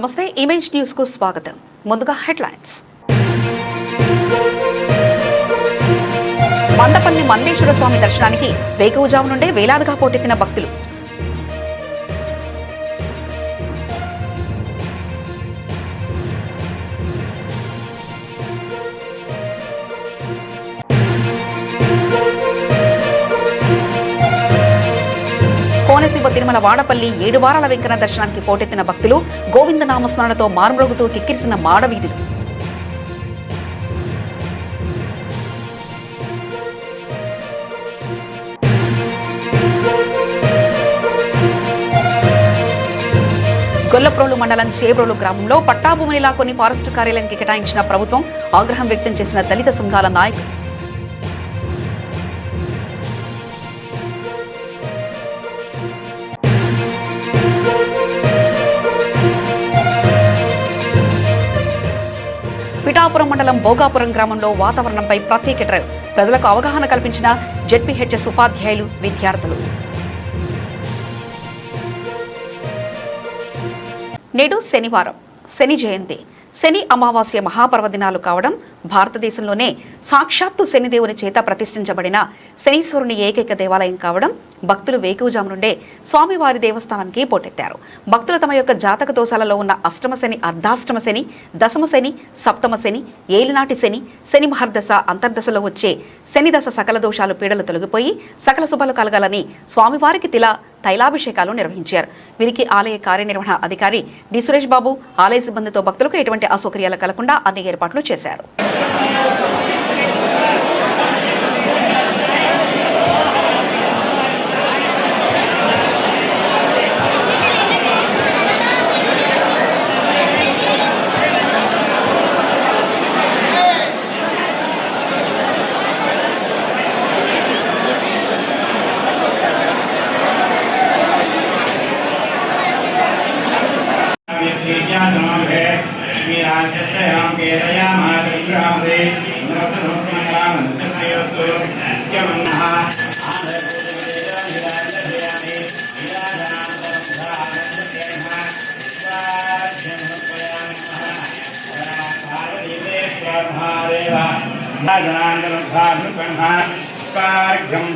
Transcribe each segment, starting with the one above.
నమస్తే, image news కు స్వాగతం. ముందుగా హెడ్లైన్స్. మందపల్లి మందేశ్వర స్వామి దర్శనానికి వేకువజాము నుండే వేలాదిగా పోటెత్తిన భక్తులు. కోనసీమ తిరుమల వాడపల్లి 7 వారాల వెంకన్న దర్శనానికి పోటెత్తిన భక్తులు. గోవింద నామస్మరణతో మారుమ్రోగుతూ కిక్కిరిసిన మాడవీధులు. గొల్లప్రోలు మండలం చేబ్రోలు గ్రామంలో పట్టాభూమిలా కొన్ని ఫారెస్టు కార్యాలయానికి కేటాయించిన ప్రభుత్వం ఆగ్రహం వ్యక్తం చేసిన దళిత సంఘాల నాయకులు. పిఠాపురం మండలం భోగాపురం గ్రామంలో వాతావరణంపై ప్రత్యేక డ్రైవ్. ప్రజలకు అవగాహన కల్పించిన జెడ్పీహెచ్ఎస్ ఉపాధ్యాయులు, విద్యార్థులు. నేడు శనివారం, శని జయంతి. శని అమావాస్య మహాపర్వదినాలు కావడం, భారతదేశంలోనే సాక్షాత్తు శనిదేవుని చేత ప్రతిష్ఠించబడిన శనీశ్వరుని ఏకైక దేవాలయం కావడం, భక్తులు వేకువజాము నుండే స్వామివారి దేవస్థానానికి పోటెత్తారు. భక్తులు తమ యొక్క జాతక దోషాలలో ఉన్న అష్టమ శని, అర్ధాష్టమ శని, దశమ శని, సప్తమ శని, ఏలినాటి శని, శని మహర్దశ, అంతర్దశలో వచ్చే శని దశ సకల దోషాలు, పీడలు తొలగిపోయి సకల శుభాలు కలగాలని స్వామివారికి తైలాభిషేకాలు నిర్వహించారు. వీరికి ఆలయ కార్యనిర్వహణ అధికారి డి సురేష్ బాబు ఆలయ సిబ్బందితో భక్తులకు ఎటువంటి అసౌకర్యాలు కలగకుండా అన్ని ఏర్పాట్లు చేశారు.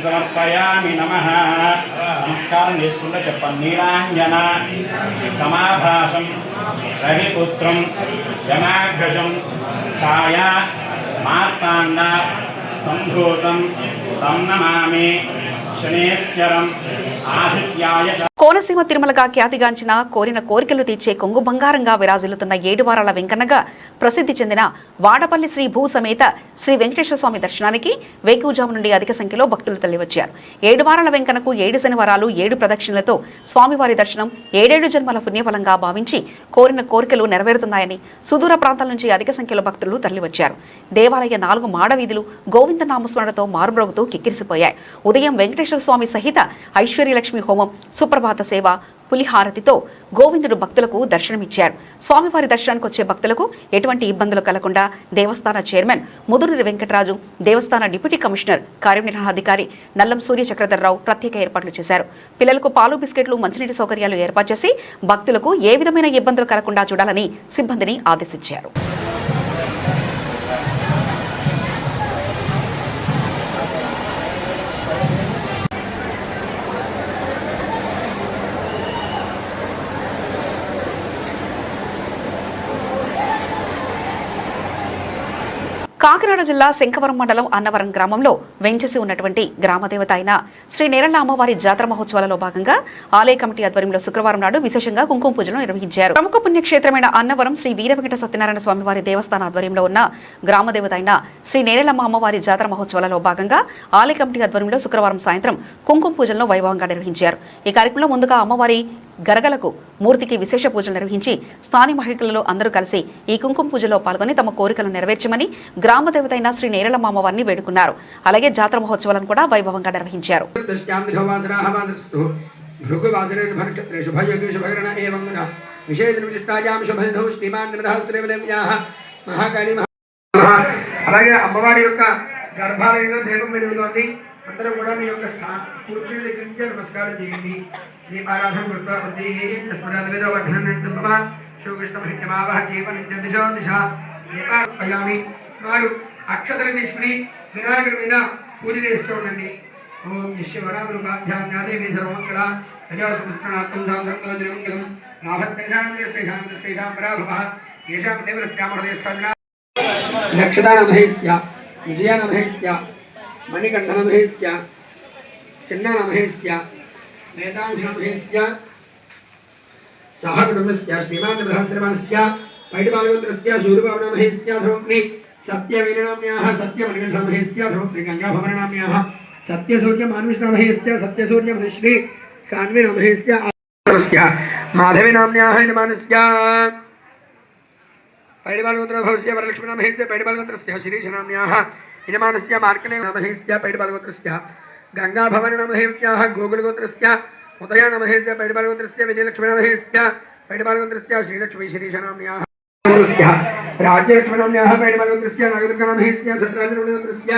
సమర్పయామి. నమః. నమస్కారం చేసుకుంటూ చెప్పండి. నీలాంజన సమాభాసం రవిపుత్రం జనాఘజం ఛాయా మార్తాండ సంభూతం తం నమామి శనేశ్వరం ఆదిత్యాయ. కోనసీమ తిరుమలగా ఖ్యాతిగాంచిన కోరిన కోరికలు తీర్చే కొంగు బంగారంగా విరాజిల్లుతున్న 7 వారాల వెంకన్నగా ప్రసిద్ధి చెందిన వాడపల్లి శ్రీ భూ సమేత శ్రీ వెంకటేశ్వర స్వామి దర్శనానికి వేకువజాము నుండి అధిక సంఖ్యలో భక్తులు తరలివచ్చారు. 7 వారాల వెంకన్నకు 7 శనివారాలు 7 ప్రదక్షిణలతో స్వామివారి దర్శనం 7 జన్మల పుణ్యఫలంగా భావించి కోరిన కోరికలు నెరవేరుతున్నాయని సుదూర ప్రాంతాల నుంచి అధిక సంఖ్యలో భక్తులు తరలివచ్చారు. దేవాలయ 4 మాడవీధులు గోవింద నామస్మరణతో మారుమ్రోగుతూ కిక్కిరిసిపోయాయి. ఉదయం వెంకటేశ్వర స్వామి సహిత ఐశ్వర్యలక్ష్మి హోమం, సుప్రభాత సేవ, పులిహారతితో గోవిందుడు భక్తులకు దర్శనమిచ్చారు. స్వామివారి దర్శనానికి వచ్చే భక్తులకు ఎటువంటి ఇబ్బందులు కలగకుండా దేవస్థాన చైర్మన్ ముదునూరి వెంకటరాజు, దేవస్థాన డిప్యూటీ కమిషనర్ కార్యనిర్వహణాధికారి నల్లం సూర్య చక్రధర్రావు ప్రత్యేక ఏర్పాట్లు చేశారు. పిల్లలకు పాలు, బిస్కెట్లు, మంచినీటి సౌకర్యాలు ఏర్పాటు చేసి భక్తులకు ఏ విధమైన ఇబ్బందులు కలగకుండా చూడాలని సిబ్బందిని ఆదేశించారు. కాకినాడ జిల్లా శంఖవరం మండలం అన్నవరం గ్రామంలో వెంచేసి ఉన్నటువంటి గ్రామదేవత అయిన శ్రీ నేరళ్ళ అమ్మవారి జాతర మహోత్సవాలలో భాగంగా ఆలయ కమిటీ ఆధ్వర్యంలో శుక్రవారం నాడు విశేషంగా కుంకుమ పూజలు నిర్వహించారు. ప్రముఖ పుణ్యక్షేత్రమైన అన్నవరం శ్రీ వీర వెంకట సత్యనారాయణ స్వామివారి దేవస్థాన ఆధ్వర్యంలో ఉన్న గ్రామదేవత అయిన శ్రీ నేరళ్ళమ్మ అమ్మవారి జాతర మహోత్సవాలలో భాగంగా ఆలయ కమిటీ ఆధ్వర్యంలో శుక్రవారం సాయంత్రం కుంకుమ పూజలను వైభవంగా నిర్వహించారు. ఈ కార్యక్రమంలో ముందుగా అమ్మవారి గరగలకు మూర్తికి విశేష పూజలు నిర్వహించి స్థానిక మహిళలు అందరూ కలిసి ఈ కుంకుమ పూజలో పాల్గొని తమ కోరికలను నెరవేర్చమని గ్రామదేవత అయిన శ్రీ నేరళ్ళమ్మ అమ్మవారిని వేడుకున్నారు. అలాగే జాతర మహోత్సవాలను కూడా వైభవంగా నిర్వహించారు. అలాగే అమ్మవారి యొక్క గర్భాలయంలో దీపం వెలుగుతోంది. అందరూ కూడా మీ యొక్క కూర్చుని దగ్గర నుంచి నమస్కారం చేయండి. దీపారాధన శివకృష్ణమహిమావహ జీవన్ దిశో దిశ దీపార్పయామి. వారు అక్షతలు తీసుకుని వినాయకుడి మీద పూజ చేస్తూ ఉండండి. ఓం విశ్వవరామృగాభ్యాదేవి సర్వమంగళ యజాసుకృష్ణనాథం సాంద్రం నాభత్రేషాం పరాభవ येषां देवरस्यामहृदयस्थाना नक्षदानमहेस्य विजयानमहेस्य मणिकण्ठनमहेस्य चिन्नानमहेस्य वेदांशनमहेस्य सहकुटुम्बस्य श्रीमान् बृहस्रवणस्य पैडबालगोत्रस्य सूर्यभवनमहेस्य धर्मग्नि सत्यवीरनाम्याः सत्यमणिकण्ठनमहेस्य धर्मग्नि गङ्गाभवननाम्याः सत्यसूर्यमानुषनमहेस्य सत्यसूर्यमनुश्री सान्विनमहेस्य माधवीनाम्याः यजमानस्य पैडबालगोत्रभवस्य वरलक्ष्मीनामहेस्य पैडबालगोत्रस्य शिरीषनाम्याः यजमानस्य मार्कण्डेयनामहेस्य पैडबालगोत्रस्य गङ्गाभवननामहेत्याः गोकुलगोत्रस्य उदयनामहेस्य पैडबालगोत्रस्य विजयलक्ष्मीनामहेस्य पैडबालगोत्रस्य श्रीलक्ष्मी शिरीषनाम्याः राज्यलक्ष्मीनाम्याः पैडबालगोत्रस्य नागदुर्गानामहेस्य छत्राजनमहेस्य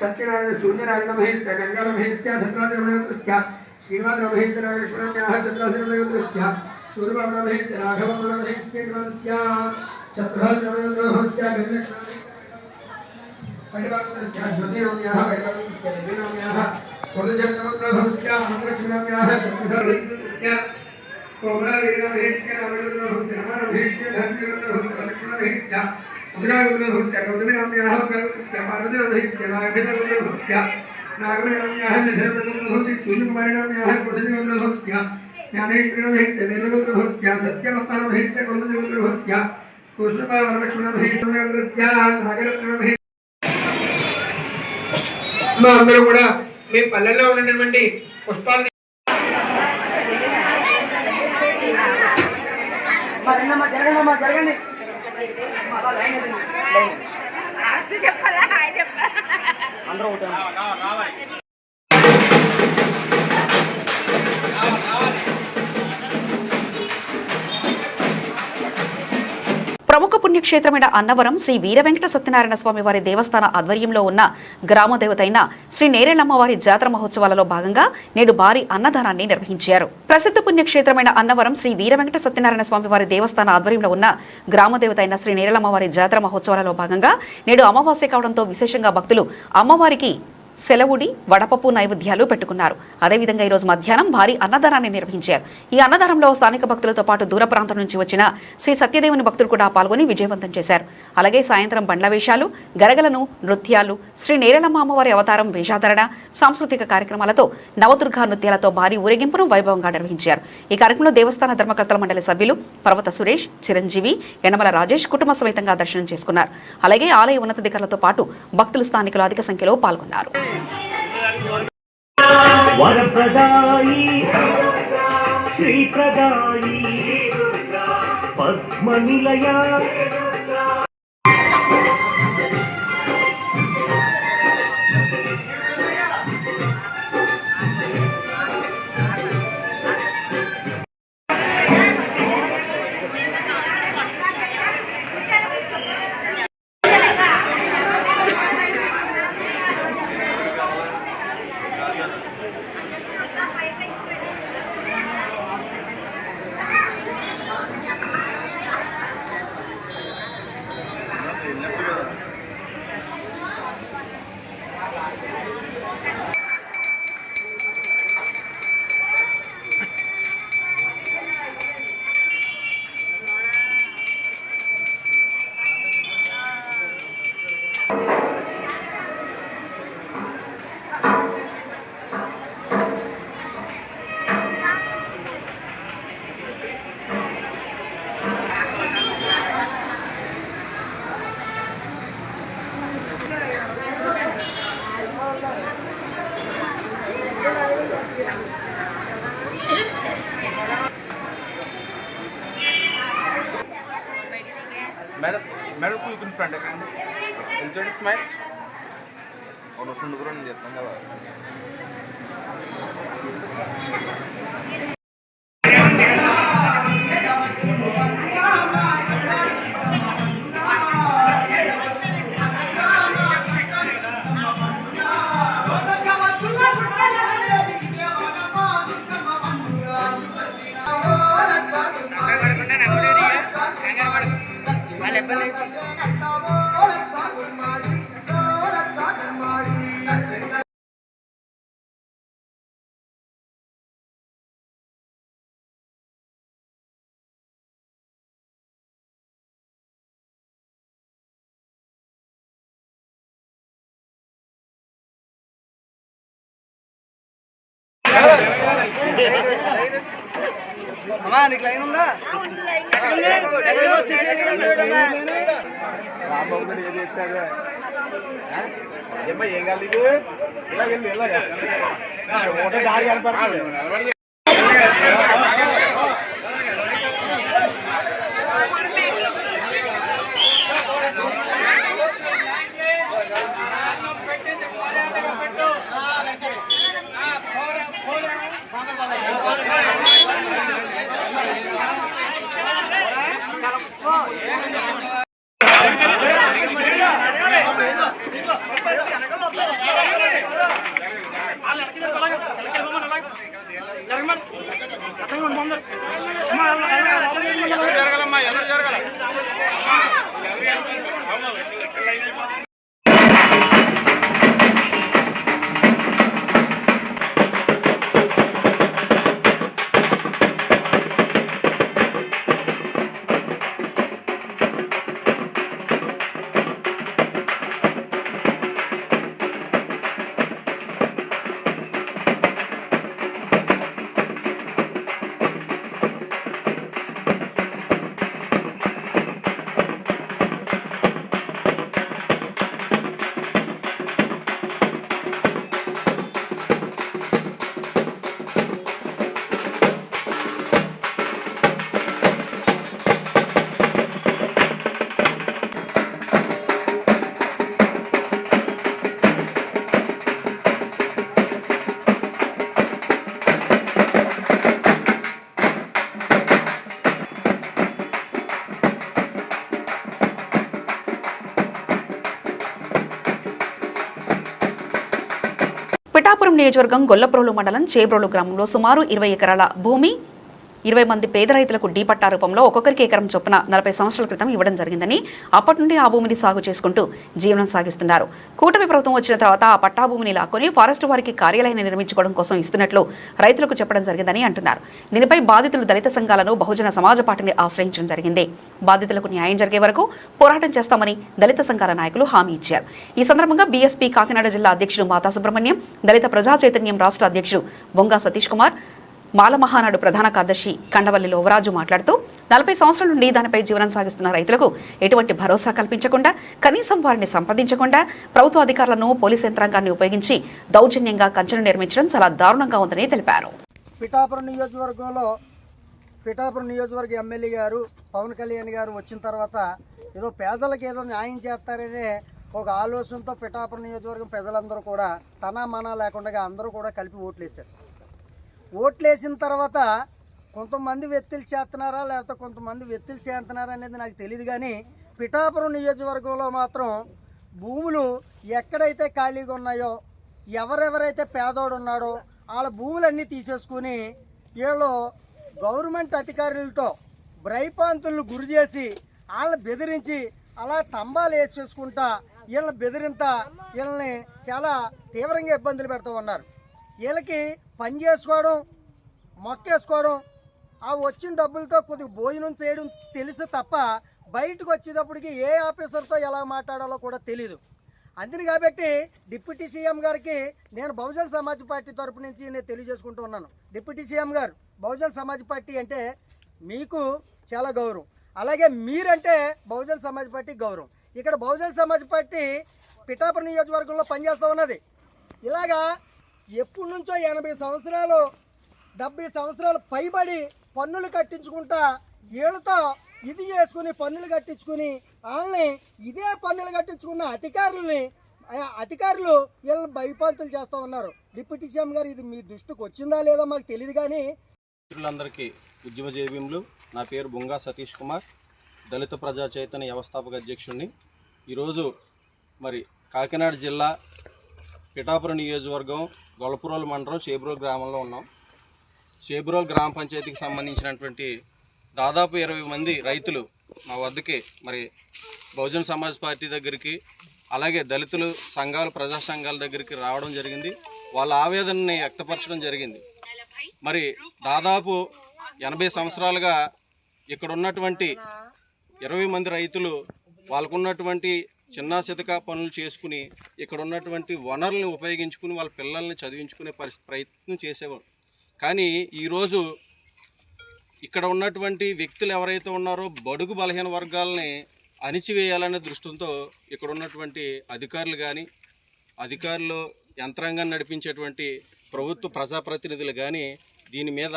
सत्यनारायण सूर्यनारायणमहेस्य गङ्गानामहेस्य छत्राजनमहेस्य श्रीनिवासनामहेस्य नागलक्ष्मीनाम्याः छत्राजनमहेस्य सूर्यबाबुनामहेस्य राघवनामहेस्य छत्राजनमहेस्य गङ्गलक्ष्मी पैडबालगोत्रस्य ज्योतिनाम्याः पैडबालगोत्रस्य देवीनाम्याः कोलजनमहेस्य अनन्तलक्ष्मीनाम्याः छत्राजनमहेस्य कोमलादेवीनामहेस्य नागलक्ष्मीनामहेस्य नमनामहेस्य धर्मगोत्रस्य लक्ष्मीनामहेस्य उदयगोत्रस्य गौतमीनाम्याः गौतमस्य पार्वतीनामहेस्य नागभेदगोत्रस्य नागमनाम्याः निधनगोत्रस्य सूर्यकुमारीनाम्याः कोसजगोत्रस्य ज्ञानेश्वरीनामहेस्य वेदगोत्रस्य सत्यवत्तानामहेस्य कोलजगोत्रस्य कृष्णपावरलक्ष्मीनामहेस्य नागलक्ष्मीनामहेस्य అందరూ కూడా మీ పల్లెల్లో ఉన్నటువంటి పుష్పాలు జరగండి అందరూ ప్రముఖ పుణ్యక్షేత్రమైన అన్నవరం శ్రీ వీర వెంకట సత్యనారాయణ స్వామి వారి దేవస్థాన ఆధ్వర్యంలో ఉన్న గ్రామ దేవతైన శ్రీ నేరేళ్లమ్మవారి జాతర మహోత్సవాలలో భాగంగా నేడు భారీ అన్నదానాన్ని నిర్వహించారు. ప్రసిద్ధ పుణ్యక్షేత్రమైన అన్నవరం శ్రీ వీర వెంకట సత్యనారాయణ స్వామి వారి దేవస్థాన ఆధ్వర్యంలో ఉన్న గ్రామ దేవతైన శ్రీ నేరేళ్లమ్మవారి జాతర మహోత్సవాలలో భాగంగా నేడు అమావాస్య కావడంతో విశేషంగా భక్తులు అమ్మవారికి సెలవుడి వడపప్పు నైవేద్యాలు పెట్టుకున్నారు. అదేవిధంగా ఈరోజు మధ్యాహ్నం భారీ అన్నదానాన్ని నిర్వహించారు. ఈ అన్నదానంలో స్థానిక భక్తులతో పాటు దూర ప్రాంతం నుంచి వచ్చిన శ్రీ సత్యదేవుని భక్తులు కూడా పాల్గొని విజయవంతం చేశారు. అలాగే సాయంత్రం బండ్ల వేషాలు, గరగలను, నృత్యాలు, శ్రీ నేరేళ్లమ్మ అమ్మవారి అవతారం వేషాధరణ, సాంస్కృతిక కార్యక్రమాలతో నవదుర్గా నృత్యాలతో భారీ ఊరేగింపును వైభవంగా నిర్వహించారు. ఈ కార్యక్రమంలో దేవస్థాన ధర్మకర్తల మండలి సభ్యులు పర్వత సురేష్, చిరంజీవి, యనమల రాజేష్ కుటుంబ సమేతంగా దర్శనం చేసుకున్నారు. అలాగే ఆలయ ఉన్నతాధికారులతో పాటు భక్తులు, స్థానికులు అధిక సంఖ్యలో పాల్గొన్నారు. వరప్రదాయి శ్రీప్రదాయి పద్మనిలయ మేడం కూర్చుని ఫ్రంట్ ఎక్కండి నిల్చోండి స్మైల్ ఒక వస్తుంది కూడా నేను చెప్తాను కదా ఏం కాదు ఇలా వెళ్ళి ఒకటే దారి కనపడుతుంది. జరగలమ్మా ఎదురు జరగల పిఠాపురం నియోజకవర్గం గొల్లప్రోలు మండలం చేబ్రోలు గ్రామంలో సుమారు 20 ఎకరాల భూమి 20 మంది పేద రైతులకు డీ పట్టా రూపంలో ఒక్కొక్కరికి ఎకరం చొప్పున 40 సంవత్సరాల క్రితం ఇవ్వడం జరిగిందని అప్పటి నుండి ఆ భూమిని సాగు చేసుకుంటూ జీవనం సాగిస్తున్నారు. కూటమి ప్రభుత్వం వచ్చిన తర్వాత ఆ పట్టా భూమిని లాక్కొని ఫారెస్ట్ వారికి కార్యాలయాన్ని నిర్మించుకోవడం కోసం ఇస్తున్నట్లు రైతులకు చెప్పడం జరిగిందని అంటున్నారు. దీనిపై బాధితులు దళిత సంఘాలను బహుజన సమాజ పార్టీని ఆశ్రయించడం జరిగింది. బాధితులకు న్యాయం జరిగే వరకు పోరాటం చేస్తామని దళిత సంఘాల నాయకులు హామీ ఇచ్చారు. ఈ సందర్భంగా బీఎస్పీ కాకినాడ జిల్లా అధ్యక్షుడు మాతా సుబ్రహ్మణ్యం, దళిత ప్రజా చైతన్యం రాష్ట్ర అధ్యక్షుడు బొంగా సతీష్ కుమార్, మాల మహానాడు ప్రధాన కార్యదర్శి కండవల్లి లోవరాజు మాట్లాడుతూ 40 సంవత్సరాల నుండి దానిపై జీవనం సాగిస్తున్న రైతులకు ఎటువంటి భరోసా కల్పించకుండా, కనీసం వారిని సంప్రదించకుండా ప్రభుత్వ అధికారులను, పోలీసు యంత్రాంగాన్ని ఉపయోగించి దౌర్జన్యంగా కంచెను నిర్మించడం చాలా దారుణంగా ఉందని తెలిపారు. పిఠాపురం నియోజకవర్గ ఎమ్మెల్యే గారు పవన్ కళ్యాణ్ గారు వచ్చిన తర్వాత ఏదో పేదలకు ఏదో న్యాయం చేస్తారనే ఒక ఆలోచనతో పిఠాపురం నియోజకవర్గం ప్రజలందరూ కూడా తనా మనా లేకుండా అందరూ కూడా కలిపి ఓట్లేశారు. ఓట్లేసిన తర్వాత కొంతమంది వ్యక్తులు చేస్తున్నారా లేకపోతే కొంతమంది వ్యక్తులు చేస్తున్నారా అనేది నాకు తెలియదు. కానీ పిఠాపురం నియోజకవర్గంలో మాత్రం భూములు ఎక్కడైతే ఖాళీగా ఉన్నాయో, ఎవరెవరైతే పేదోడు ఉన్నాడో వాళ్ళ భూములన్నీ తీసేసుకుని వీళ్ళు గవర్నమెంట్ అధికారులతో భయపాంతులను గురి చేసి వాళ్ళని బెదిరించి అలా తంబాలు వేసేసుకుంటా వీళ్ళని చాలా తీవ్రంగా ఇబ్బందులు పెడుతూ ఉన్నారు. వీళ్ళకి పని చేసుకోవడం, మొక్కేసుకోవడం, ఆ వచ్చిన డబ్బులతో కొద్దిగా భోజనం చేయడం తెలుసు తప్ప బయటకు వచ్చేటప్పటికి ఏ ఆఫీసర్తో ఎలా మాట్లాడాలో కూడా తెలీదు. అందుని కాబట్టి డిప్యూటీ సీఎం గారికి నేను బహుజన సమాజ్ పార్టీ తరపు నుంచి నేను తెలియజేసుకుంటూ ఉన్నాను. డిప్యూటీ సీఎం గారు, బహుజన సమాజ్ పార్టీ అంటే మీకు చాలా గౌరవం, అలాగే మీరంటే బహుజన సమాజ్ పార్టీ గౌరవం. ఇక్కడ బహుజన సమాజ్ పార్టీ పిఠాపురం నియోజకవర్గంలో పనిచేస్తూ ఉన్నది. ఇలాగా ఎప్పటి నుంచో 80 సంవత్సరాలు 70 సంవత్సరాలు పైబడి పన్నులు కట్టించుకుంటా వీళ్ళతో ఇది చేసుకుని పన్నులు కట్టించుకుని వాళ్ళని ఇదే పన్నులు కట్టించుకున్న అధికారులు వీళ్ళని భయపాంతులు చేస్తూ ఉన్నారు. డిప్యూటీ సీఎం గారు ఇది మీ దృష్టికి వచ్చిందా లేదా మాకు తెలియదు. కానీ మిత్రులందరికీ ఉద్యమ జేబీంలు, నా పేరు బొంగా సతీష్ కుమార్, దళిత ప్రజా చైతన్య వ్యవస్థాపక అధ్యక్షుడిని. ఈరోజు మరి కాకినాడ జిల్లా పిఠాపురం నియోజకవర్గం గొల్లప్రోలు మండలం చేబ్రోలు గ్రామంలో ఉన్నాం. చేబ్రోలు గ్రామ పంచాయతీకి సంబంధించినటువంటి దాదాపు 20 మంది రైతులు మా వద్దకి మరి బహుజన్ సమాజ్ పార్టీ దగ్గరికి అలాగే దళితులు సంఘాలు ప్రజా సంఘాల దగ్గరికి రావడం జరిగింది. వాళ్ళ ఆవేదనని వ్యక్తపరచడం జరిగింది. మరి దాదాపు 80 సంవత్సరాలుగా ఇక్కడ ఉన్నటువంటి 20 మంది రైతులు వాళ్ళకున్నటువంటి చిన్న చితక పనులు చేసుకుని ఇక్కడ ఉన్నటువంటి వనరులను ఉపయోగించుకుని వాళ్ళ పిల్లల్ని చదివించుకునే ప్రయత్నం చేసేవారు. కానీ ఈరోజు ఇక్కడ ఉన్నటువంటి వ్యక్తులు ఎవరైతే ఉన్నారో బడుగు బలహీన వర్గాలని అణిచివేయాలనే దృష్టితో ఇక్కడ ఉన్నటువంటి అధికారులు కానీ అధికారులు యంత్రాంగాన్ని నడిపించేటువంటి ప్రభుత్వ ప్రజాప్రతినిధులు కానీ దీని మీద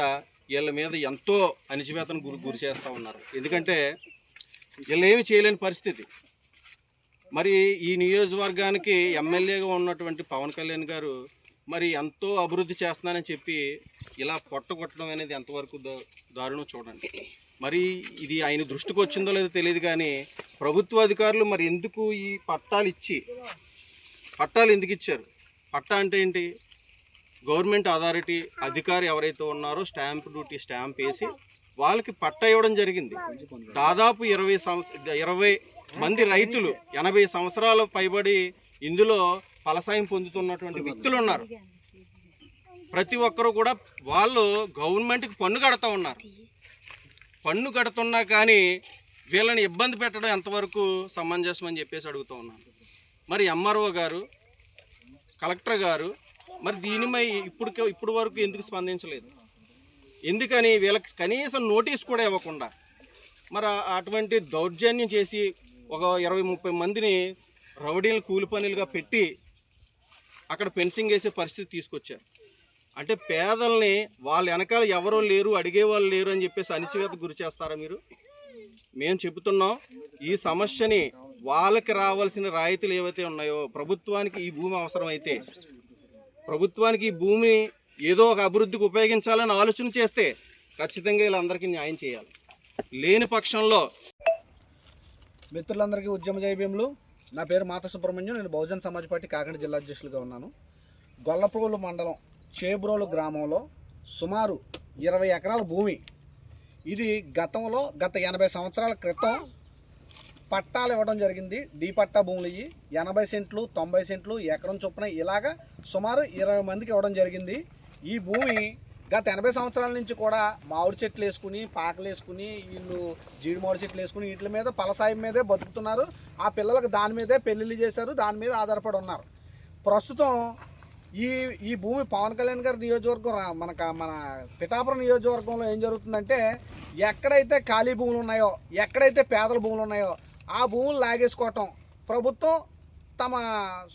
వీళ్ళ మీద ఎంతో అణిచివేతను గురి చేస్తూ ఉన్నారు. ఎందుకంటే వీళ్ళు ఏమి చేయలేని పరిస్థితి. మరి ఈ నియోజకవర్గానికి ఎమ్మెల్యేగా ఉన్నటువంటి పవన్ కళ్యాణ్ గారు మరి ఎంతో అభివృద్ధి చేస్తున్నానని చెప్పి ఇలా పొట్టగొట్టడం అనేది ఎంతవరకు దారుణం చూడండి. మరి ఇది ఆయన దృష్టికి వచ్చిందో లేదో తెలియదు కానీ ప్రభుత్వ అధికారులు మరి ఎందుకు ఈ పట్టాలు ఎందుకు ఇచ్చారు? పట్టా అంటే ఏంటి? గవర్నమెంట్ అథారిటీ అధికారి ఎవరైతే ఉన్నారో స్టాంప్ వేసి వాళ్ళకి పట్టా ఇవ్వడం జరిగింది. దాదాపు 20 మంది రైతులు 80 సంవత్సరాలు పైబడి ఇందులో ఫలసాయం పొందుతున్నటువంటి వ్యక్తులు ఉన్నారు. ప్రతి ఒక్కరూ కూడా వాళ్ళు గవర్నమెంట్కి పన్ను కడుతూ ఉన్నారు. పన్ను కడుతున్నా కానీ వీళ్ళని ఇబ్బంది పెట్టడం ఎంతవరకు సమంజసం అని చెప్పేసి అడుగుతూ ఉన్నాను. మరి ఎంఆర్ఓ గారు, కలెక్టర్ గారు మరి దీనిపై ఇప్పుడు వరకు ఎందుకు స్పందించలేదు? ఎందుకని వీళ్ళకి కనీసం నోటీస్ కూడా ఇవ్వకుండా మరి అటువంటి దౌర్జన్యం చేసి ఒక 20-30 మందిని రౌడీలను కూలి పనులుగా పెట్టి అక్కడ ఫెన్సింగ్ వేసే పరిస్థితి తీసుకొచ్చారు. అంటే పేదల్ని వాళ్ళ వెనకాల ఎవరో లేరు, అడిగేవాళ్ళు లేరు అని చెప్పేసి అణిచివేత గురి చేస్తారా మీరు? మేము చెబుతున్నాం, ఈ సమస్యని వాళ్ళకి రావాల్సిన రాయితీలు ఏవైతే ఉన్నాయో ప్రభుత్వానికి ఈ భూమి అవసరమైతే ప్రభుత్వానికి ఈ భూమి ఏదో ఒక అభివృద్ధికి ఉపయోగించాలని ఆలోచన చేస్తే ఖచ్చితంగా వీళ్ళందరికీ న్యాయం చేయాలి. లేని పక్షంలో మిత్రులందరికీ ఉద్యమ జయభీములు. నా పేరు మాత సుబ్రహ్మణ్యం. నేను బహుజన్ సమాజ్ పార్టీ కాకినాడ జిల్లా అధ్యక్షులుగా ఉన్నాను. గొల్లప్రోలు మండలం చేబ్రోలు గ్రామంలో సుమారు 20 ఎకరాల భూమి. ఇది గత 80 సంవత్సరాల క్రితం పట్టాలు ఇవ్వడం జరిగింది. డీ పట్టా భూములు ఇవి 80 సెంట్లు 90 సెంట్లు ఎకరం చొప్పున ఇలాగా సుమారు 20 మందికి ఇవ్వడం జరిగింది. ఈ భూమి గత 80 సంవత్సరాల నుంచి కూడా మామిడి చెట్లు వేసుకుని పాకలు వేసుకుని వీళ్ళు జీడి మామిడి చెట్లు వేసుకుని వీటి మీద ఫలసాయం మీదే బతుకుతున్నారు. ఆ పిల్లలకు దాని మీదే పెళ్ళిళ్ళు చేశారు, దాని మీద ఆధారపడి ఉన్నారు. ప్రస్తుతం ఈ భూమి పవన్ కళ్యాణ్ గారి నియోజకవర్గం మన పిఠాపురం నియోజకవర్గంలో ఏం జరుగుతుందంటే ఎక్కడైతే ఖాళీ భూములు ఉన్నాయో, ఎక్కడైతే పేదల భూములు ఉన్నాయో ఆ భూములు లాగేసుకోవటం, ప్రభుత్వం తమ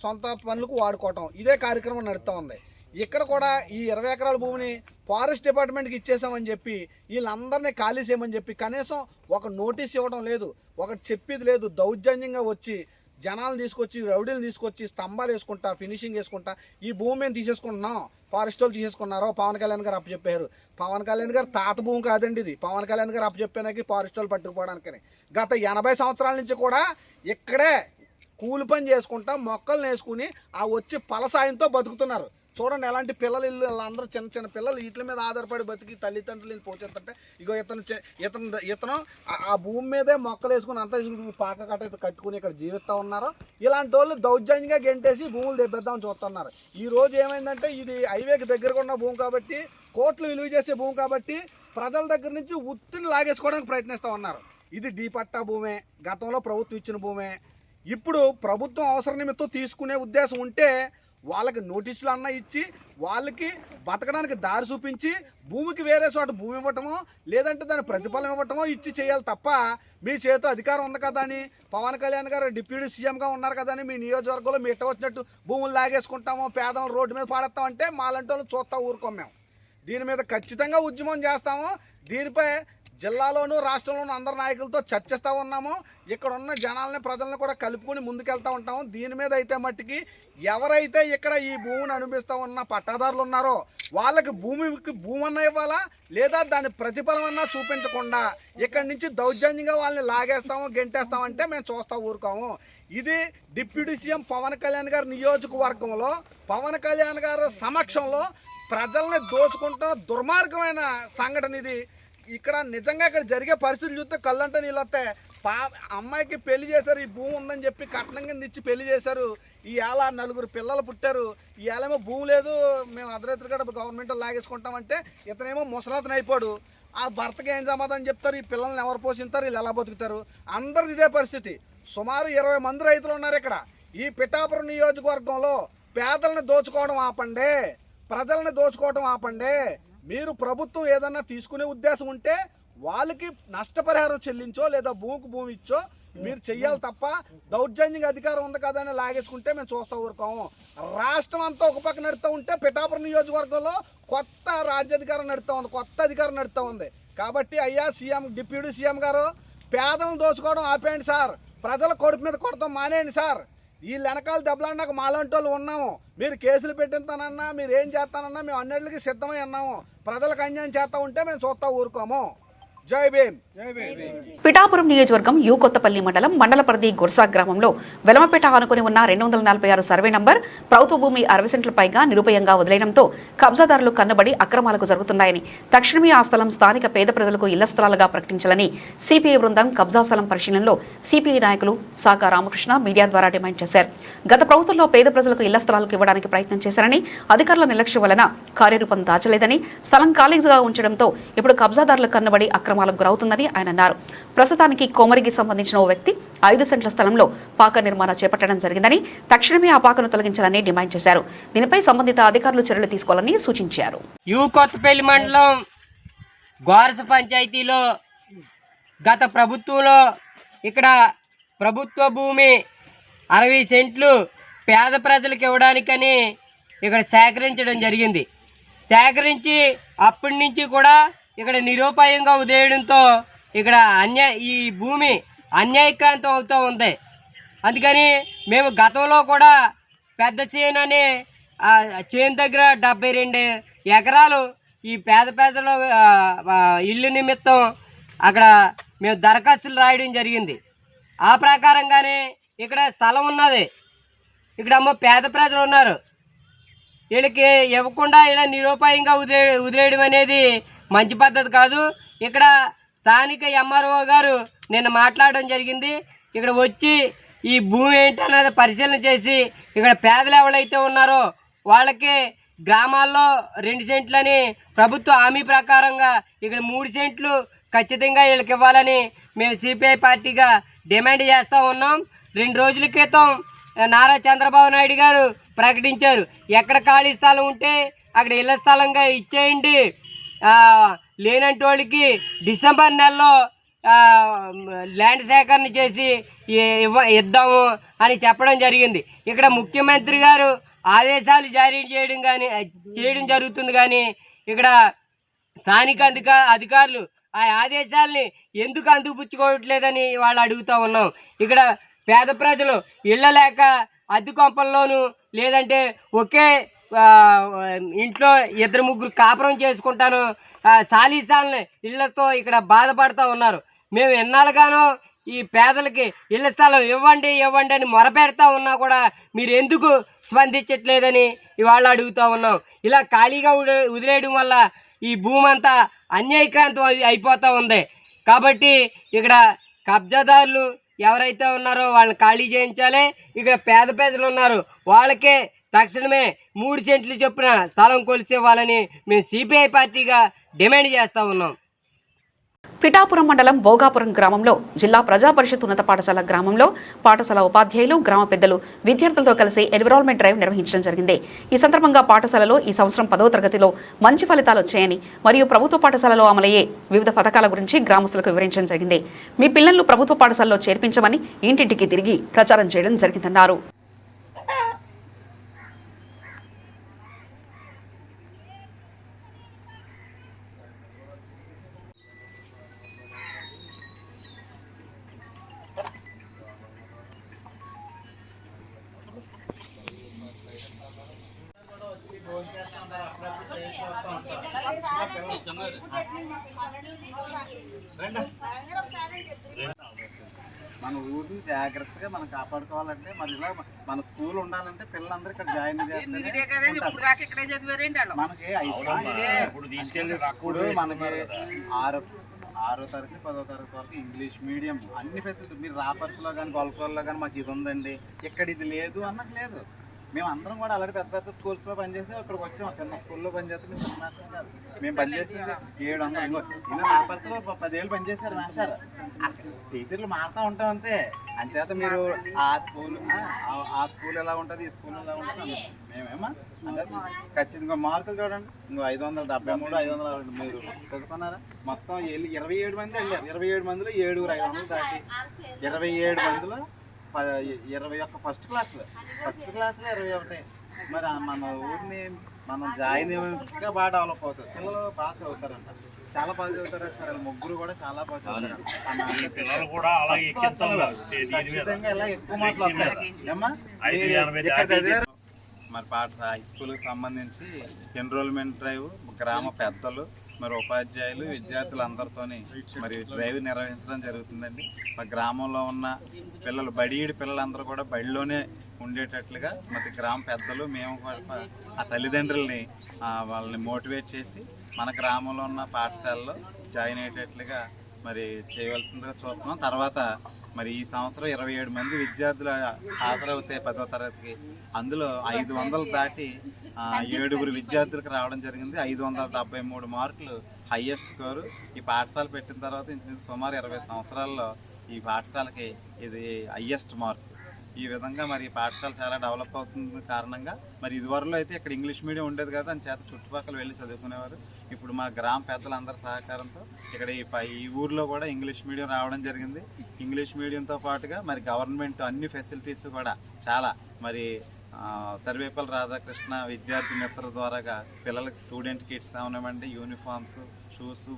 సొంత పనులకు వాడుకోవటం, ఇదే కార్యక్రమం నడుస్తూ ఉంది. ఇక్కడ కూడా ఈ 20 ఎకరాల భూమిని ఫారెస్ట్ డిపార్ట్మెంట్కి ఇచ్చేసామని చెప్పి వీళ్ళందరినీ ఖాళీ చేయమని చెప్పి కనీసం ఒక నోటీస్ ఇవ్వడం లేదు, ఒకటి చెప్పేది లేదు. దౌర్జన్యంగా వచ్చి జనాలను తీసుకొచ్చి రౌడీలు తీసుకొచ్చి స్తంభాలు వేసుకుంటా ఫినిషింగ్ వేసుకుంటా ఈ భూమి మేము తీసేసుకుంటున్నాం, ఫారెస్ట్ వాళ్ళు తీసేసుకున్నారో పవన్ కళ్యాణ్ గారు అప్పచెప్పారు. పవన్ కళ్యాణ్ గారు తాత భూమి కాదండి ఇది. పవన్ కళ్యాణ్ గారు అప్పచెప్పానికి ఫారెస్ట్ వాళ్ళు పట్టుకుపోవడానికని గత 80 సంవత్సరాల నుంచి కూడా ఇక్కడే కూలి పని చేసుకుంటా మొక్కలు వేసుకుని ఆ వచ్చి ఫలసాయంతో బతుకుతున్నారు. చూడండి ఎలాంటి పిల్లలు ఇల్లు, వాళ్ళందరూ చిన్న చిన్న పిల్లలు వీటి మీద ఆధారపడి బతికి తల్లిదండ్రులు పోచేస్తుంటే ఇగో ఇతను ఆ భూమి మీదే మొక్కలు వేసుకుని అంతా పాక కట్ట కట్టుకుని ఇక్కడ జీవిస్తూ ఉన్నారు. ఇలాంటి వాళ్ళు దౌర్జన్యంగా గెంటేసి భూములు దెబ్బేద్దామని చూస్తున్నారు. ఈ రోజు ఏమైందంటే ఇది హైవేకి దగ్గరగా ఉన్న భూమి కాబట్టి, కోట్లు విలువ చేసే భూమి కాబట్టి ప్రజల దగ్గర నుంచి ఉత్తిని లాగేసుకోవడానికి ప్రయత్నిస్తూ ఉన్నారు. ఇది డీ పట్టా భూమే, గతంలో ప్రభుత్వం ఇచ్చిన భూమే. ఇప్పుడు ప్రభుత్వం అవసర నిమిత్తం తీసుకునే ఉద్దేశం ఉంటే వాళ్ళకి నోటీసులు అన్నా ఇచ్చి వాళ్ళకి బతకడానికి దారి చూపించి భూమికి వేరే చోట భూమి ఇవ్వటమో లేదంటే దాని ప్రతిఫలం ఇవ్వటమో ఇచ్చి చేయాలి తప్ప మీ చేతిలో అధికారం ఉంది కదా అని పవన్ కళ్యాణ్ గారు డిప్యూటీ సీఎంగా ఉన్నారు కదా అని మీ నియోజకవర్గంలో మీ ఇట్ట వచ్చినట్టు భూములు లాగేసుకుంటామో పేదలను రోడ్డు మీద పాడేస్తామంటే మాలాంటి వాళ్ళు చూస్తా ఊరుకోం. మేము దీని మీద ఖచ్చితంగా ఉద్యమం చేస్తాము. దీనిపై జిల్లాలోనూ రాష్ట్రంలోనూ అందరి నాయకులతో చర్చిస్తూ ఉన్నాము. ఇక్కడ ఉన్న జనాలని ప్రజలను కూడా కలుపుకొని ముందుకెళ్తూ ఉంటాము. దీని మీద అయితే మట్టికి ఎవరైతే ఇక్కడ ఈ భూమిని అనుభవిస్తూ ఉన్న పట్టాదారులు ఉన్నారో వాళ్ళకి భూమి అన్నా ఇవ్వాలా, లేదా దాని ప్రతిఫలం అన్నా చూపించకుండా ఇక్కడి నుంచి దౌర్జన్యంగా వాళ్ళని లాగేస్తాము గెంటేస్తామంటే మేము చూస్తూ ఊరుకోము. ఇది డిప్యూటీ సీఎం పవన్ కళ్యాణ్ గారి నియోజకవర్గంలో పవన్ కళ్యాణ్ గారి సమక్షంలో ప్రజల్ని దోచుకుంటున్న దుర్మార్గమైన సంఘటన ఇది. ఇక్కడ నిజంగా ఇక్కడ జరిగే పరిస్థితులు చూస్తే కళ్ళంటే నీళ్ళు వస్తాయి. అమ్మాయికి పెళ్లి చేశారు, ఈ భూమి ఉందని చెప్పి కట్నం కింద ఇచ్చి పెళ్లి చేశారు. ఈవేళ 4 పిల్లలు పుట్టారు. ఈవేళేమో భూమి లేదు, మేము అర్ధరాత్రి కూడా గవర్నమెంట్ లాగేసుకుంటామంటే ఇతనేమో ముసలాతను అయిపోడు. ఆ భర్తకి ఏం సమాధానం చెప్తారు? ఈ పిల్లల్ని ఎవరు పోషిస్తారు? వీళ్ళు ఎలా బతుకుతారు? అందరిది ఇదే పరిస్థితి. సుమారు 20 మంది రైతులు ఉన్నారు ఇక్కడ. ఈ పిఠాపురం నియోజకవర్గంలో పేదలను దోచుకోవడం ఆపండి, ప్రజలను దోచుకోవడం ఆపండి. మీరు ప్రభుత్వం ఏదన్నా తీసుకునే ఉద్దేశం ఉంటే వాళ్ళకి నష్టపరిహారం చెల్లించో లేదా భూమికి భూమి ఇచ్చో మీరు చెయ్యాలి తప్ప దౌర్జన్యంగా అధికారం ఉంది కదా అని లాగేసుకుంటే మేము చూస్తూ ఊరుకోము. రాష్ట్రం అంతా ఒక పక్క నడుతూ ఉంటే పిఠాపురం నియోజకవర్గంలో కొత్త రాజ్యాధికారం నడుతూ ఉంది, కొత్త అధికారం నడుతూ ఉంది. కాబట్టి అయ్యా సీఎం, డిప్యూటీ సీఎం గారు, పేదలను దోచుకోవడం ఆపేయండి సార్, ప్రజల కొడుకు మీద కొడతాం మానేయండి సార్. వీళ్ళు వెనకాల దెబ్బలాడినాక మాలాంటి వాళ్ళు ఉన్నాము. మీరు కేసులు పెట్టిస్తానన్నా, మీరు ఏం చేస్తానన్నా మేము అన్నిటికీ సిద్ధమై ఉన్నాము. ప్రజలకు అన్యాయం చేస్తూ ఉంటే మేము చూస్తూ ఊరుకోము. జై భీమ్. పిఠాపురం నియోజకవర్గం యు కొత్తపల్లి మండలం మండల పరిధి గుర్సా గ్రామంలో వెలమపేట ఆనుకుని ఉన్న 246 సర్వే నంబర్ ప్రభుత్వ భూమి 60 సెంట్ల పైగా నిరుపయంగా వదిలేయడంతో కబ్జాదారులు కన్నబడి అక్రమాలకు జరుగుతున్నాయని, తక్షణమే ఆ స్థలం స్థానిక పేద ప్రజలకు ఇళ్ల స్థలాలుగా ప్రకటించాలని సిపిఐ బృందం కబ్జా స్థలం పరిశీలనలో సిపిఐ నాయకులు సాకా రామకృష్ణ మీడియా ద్వారా డిమాండ్ చేశారు. గత ప్రభుత్వంలో పేద ప్రజలకు ఇళ్ల స్థలాలకు ఇవ్వడానికి ప్రయత్నం చేశారని, అధికారుల నిర్లక్ష్యం వలన కార్యరూపం దాచలేదని, స్థలం ఖాళీగా ఉంచడంతో ఇప్పుడు కబ్జాదారులు కన్నబడి అక్రమాలకు గురవుతుందని ఆయన అన్నారు. ప్రస్తుతానికి కోమరికి సంబంధించిన ఓ వ్యక్తి 5 సెంట్ల స్థలంలో పాక నిర్మాణం చేపట్టడం జరిగిందని, తక్షణమే ఆ పాకను తొలగించాలని డిమాండ్ చేశారు. దీనిపై సంబంధిత అధికారులు చర్యలు తీసుకోవాలని సూచించారు. యు కొత్తపల్లి మండలం గోరస పంచాయతీలో గత ప్రభుత్వంలో ఇక్కడ ప్రభుత్వ భూమి 60 సెంట్లు పేద ప్రజలకు ఇవ్వడానికని ఇక్కడ సేకరించడం జరిగింది. సేకరించి అప్పటి నుంచి కూడా ఇక్కడ నిరుపాయంగా వదిలేయడంతో ఇక్కడ ఈ భూమి అన్యాయక్రాంతం అవుతూ ఉంది. అందుకని మేము గతంలో కూడా పెద్ద చేను అనే చేను దగ్గర 72 ఎకరాలు ఈ పేద ప్రజల ఇల్లు నిమిత్తం అక్కడ మేము దరఖాస్తులు రాయడం జరిగింది. ఆ ప్రకారంగానే ఇక్కడ స్థలం ఉన్నది. ఇక్కడ పేద ప్రజలు ఉన్నారు, వీళ్ళకి ఇవ్వకుండా ఇలా నిరుపాయంగా వదిలేయడం అనేది మంచి పద్ధతి కాదు. ఇక్కడ స్థానిక ఎంఆర్ఓ గారు నిన్న మాట్లాడడం జరిగింది. ఇక్కడ వచ్చి ఈ భూమి ఏంటన్నది పరిశీలన చేసి ఇక్కడ పేదలు ఎవరైతే ఉన్నారో వాళ్ళకి గ్రామాల్లో 2 సెంట్లని ప్రభుత్వ హామీ ప్రకారంగా ఇక్కడ 3 సెంట్లు ఖచ్చితంగా వీళ్ళకి ఇవ్వాలని మేము సిపిఐ పార్టీగా డిమాండ్ చేస్తూ ఉన్నాం. 2 రోజుల క్రితం నారా చంద్రబాబు నాయుడు గారు ప్రకటించారు, ఎక్కడ ఖాళీ స్థలం ఉంటే అక్కడ ఇళ్ల స్థలంగా ఇచ్చేయండి, లేనంటి వాళ్ళకి డిసెంబర్ నెలలో ల్యాండ్ సేకరణ చేసి ఇద్దాము అని చెప్పడం జరిగింది. ఇక్కడ ముఖ్యమంత్రి గారు ఆదేశాలు జారీ చేయడం జరుగుతుంది. కానీ ఇక్కడ స్థానిక అధికారులు ఆ ఆదేశాలని ఎందుకు అందిపుచ్చుకోవట్లేదని వాళ్ళు అడుగుతూ ఉన్నాం. ఇక్కడ పేద ప్రజలు ఇళ్ళ లేక అద్దె కొంపల్లోనూ లేదంటే ఒకే ఇంట్లో 2-3 కాపురం చేసుకుంటాను సాలీసాలని ఇళ్లతో ఇక్కడ బాధపడుతూ ఉన్నారు. మేము ఎన్నాళ్ళుగానో ఈ పేదలకి ఇళ్ల స్థలం ఇవ్వండి అని మొరపెడతా ఉన్నా కూడా మీరు ఎందుకు స్పందించట్లేదని ఇవాళ అడుగుతూ ఉన్నాం. ఇలా ఖాళీగా వదిలేయడం వల్ల ఈ భూమి అంతా అన్యాయక్రాంతం అయిపోతూ ఉంది. కాబట్టి ఇక్కడ కబ్జాదారులు ఎవరైతే ఉన్నారో వాళ్ళని ఖాళీ చేయించాలి. ఇక్కడ పేద ప్రజలు ఉన్నారు, వాళ్ళకే తక్షణమే 3 సెంట్లు చొప్పున స్థలం కొలిసి ఇవ్వాలని మేము సిపిఐ పార్టీగా డిమాండ్ చేస్తూ ఉన్నాం. పిఠాపురం మండలం భోగాపురం గ్రామంలో జిల్లా ప్రజా పరిషత్ ఉన్నత పాఠశాల గ్రామంలో పాఠశాల ఉపాధ్యాయులు, గ్రామ పెద్దలు విద్యార్థులతో కలిసి ఎన్విరాన్మెంట్ డ్రైవ్ నిర్వహించడం జరిగింది. ఈ సందర్భంగా పాఠశాలలో ఈ సంవత్సరం 10వ తరగతిలో మంచి ఫలితాలు వచ్చాయని మరియు ప్రభుత్వ పాఠశాలలో అమలయ్యే వివిధ పథకాల గురించి గ్రామస్తులకు వివరించడం జరిగింది. మీ పిల్లలను ప్రభుత్వ పాఠశాలలో చేర్పించమని ఇంటింటికి తిరిగి ప్రచారం చేయడం జరిగిందన్నారు. మన మన ఊరిని జాగ్రత్తగా మనం కాపాడుకోవాలంటే మరి ఇలా మన స్కూల్ ఉండాలంటే పిల్లలందరూ ఇక్కడ జాయిన్ చేస్తే మనకి ఇప్పుడు మనకి 6వ తరగతి 10వ తరగతి వరకు ఇంగ్లీష్ మీడియం అన్ని ఫెసిలిటీ మీరు రాపర్తిలో కానీ గొల్కొల్లో కానీ మాకు ఇది ఉందండి, ఇక్కడ ఇది లేదు అన్నది లేదు. మేము అందరం కూడా అలాంటి పెద్ద పెద్ద స్కూల్స్లో పనిచేసి ఇక్కడికి వచ్చాం. చిన్న స్కూల్లో పనిచేస్తే మేము చిన్న మాస్టర్ కాదు, మేము పనిచేసింది 700 ఇలా రాపర్తిలో 10 ఏళ్ళు పనిచేశారు మాస్టర్. టీచర్లు మారుతూ ఉంటాం అంతే. అంచేత మీరు ఆ స్కూల్ ఎలా ఉంటుంది, ఈ స్కూల్ ఎలా ఉంటుంది మేమేమో అంతే. ఖచ్చితంగా మార్కులు చూడండి, ఇంకో 573 560 మీరు చదువుకున్నారా? మొత్తం 27 మంది వెళ్ళారు. 27 మందిలో 7 500 దాటి 27 మందిలో 21 ఫస్ట్ క్లాస్లో 21. మరి మన ఊరిని మనం జాయిన్ అయ్యేగా బాగా డెవలప్ అవుతుంది. పిల్లలు బాగా చదువుతారంట, చాలా బాగా చదువుతారు. సరే ముగ్గురు కూడా చాలా బాగా చదువుతారు. ఖచ్చితంగా ఇలా ఎక్కువ మార్కులు వస్తాయి ఏమ్మా. మరి హై స్కూల్కి సంబంధించి ఎన్రోల్మెంట్ డ్రైవ్ గ్రామ పెద్దలు మరి ఉపాధ్యాయులు విద్యార్థులందరితో మరి డ్రైవ్ నిర్వహించడం జరుగుతుందండి. మా గ్రామంలో ఉన్న పిల్లలు బడిఈడి పిల్లలందరూ కూడా బడిలోనే ఉండేటట్లుగా మరి గ్రామ పెద్దలు మేము ఆ తల్లిదండ్రుల్ని వాళ్ళని మోటివేట్ చేసి మన గ్రామంలో ఉన్న పాఠశాలలో జాయిన్ అయ్యేటట్లుగా మరి చేయవలసిందిగా చూస్తున్నాం. తర్వాత మరి ఈ సంవత్సరం 27 మంది విద్యార్థులు హాజరవుతాయి 10వ తరగతికి. అందులో 500 దాటి 7 విద్యార్థులకు రావడం జరిగింది. 573 మార్కులు హైయెస్ట్ స్కోరు. ఈ పాఠశాల పెట్టిన తర్వాత సుమారు 20 సంవత్సరాల్లో ఈ పాఠశాలకి ఇది హైయెస్ట్ మార్క్. ఈ విధంగా మరి పాఠశాల చాలా డెవలప్ అవుతుంది కారణంగా మరి ఇదివరలో అయితే ఇక్కడ ఇంగ్లీష్ మీడియం ఉండేది కదా, అని చేత చుట్టుపక్కల వెళ్ళి చదువుకునేవారు. ఇప్పుడు మా గ్రామ పెద్దలందరి సహకారంతో ఇక్కడ ఈ ఊర్లో కూడా ఇంగ్లీష్ మీడియం రావడం జరిగింది. ఇంగ్లీష్ మీడియంతో పాటుగా మరి గవర్నమెంట్ అన్ని ఫెసిలిటీస్ కూడా చాలా మరి సర్వేపల్లి రాధాకృష్ణ విద్యార్థి మిత్ర ద్వారాగా పిల్లలకి స్టూడెంట్ కిట్స్ అవనివ్వండి, యూనిఫామ్స్, షూస్,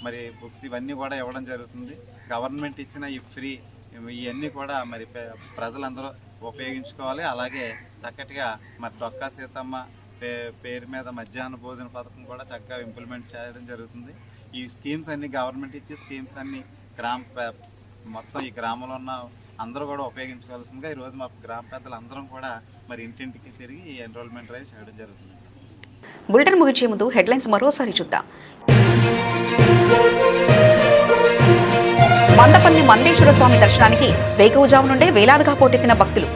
మరి బుక్స్ ఇవన్నీ కూడా ఇవ్వడం జరుగుతుంది. గవర్నమెంట్ ఇచ్చిన ఈ ఫ్రీ ఇవన్నీ కూడా మరి ప్రజలందరూ ఉపయోగించుకోవాలి. అలాగే చక్కటిగా మరి డొక్కా సీతమ్మ పేరు మీద మధ్యాహ్న భోజన పథకం కూడా చక్కగా ఇంప్లిమెంట్ చేయడం జరుగుతుంది. ఈ స్కీమ్స్ అన్ని గవర్నమెంట్ ఇచ్చే స్కీమ్స్ అన్ని మొత్తం ఈ గ్రామంలో ఉన్న అందరూ కూడా ఉపయోగించుకోవాల్సిందిగా ఈరోజు మా గ్రామ పెద్దలు అందరం కూడా మరి ఇంటింటికి తిరిగి ఈ ఎన్రోల్మెంట్ డ్రైవ్ చేయడం జరుగుతుంది. బులెటిన్ ముగించే ముందు హెడ్లైన్స్ మరోసారి చూద్దాం. మందపల్లి మందేశ్వర స్వామి దర్శనానికి వేకువజాము నుండే వేలాదిగా పోటెత్తిన భక్తులు.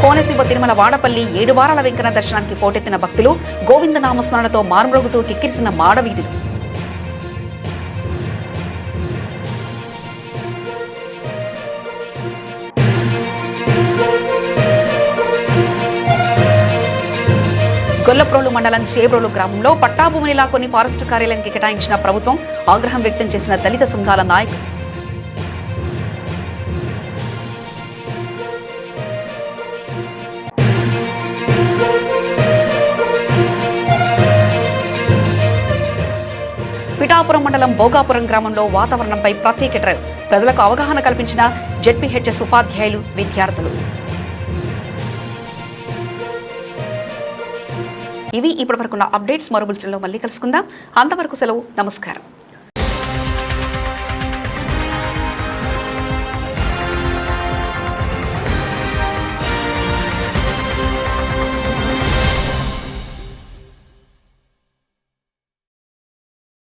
కోనసీమ తిరుమల వాడపల్లి 7 వారాల వెంకన్న దర్శనానికి పోటెత్తిన భక్తులు. గోవింద నామస్మరణతో మారుమ్రోగుతూ కిక్కిరిసిన మాడవీధులు. గొల్లప్రోలు మండలం చేబ్రోలు గ్రామంలో పట్టాభూమినిలా కొన్ని ఫారెస్టు కార్యాలయానికి కేటాయించిన ప్రభుత్వం ఆగ్రహం వ్యక్తం చేసిన దళిత సంఘాల నాయకులు. పిఠాపురం మండలం భోగాపురం గ్రామంలో వాతావరణంపై ప్రత్యేక డ్రైవ్. ప్రజలకు అవగాహన కల్పించిన జెడ్పీహెచ్ఎస్ ఉపాధ్యాయులు, విద్యార్థులు. ఇవి ఇప్పటివరకున్న అప్డేట్స్. మరో బులెటిన్లో మళ్ళీ కలుసుకుందాం. అంతవరకు సెలవు. నమస్కారం.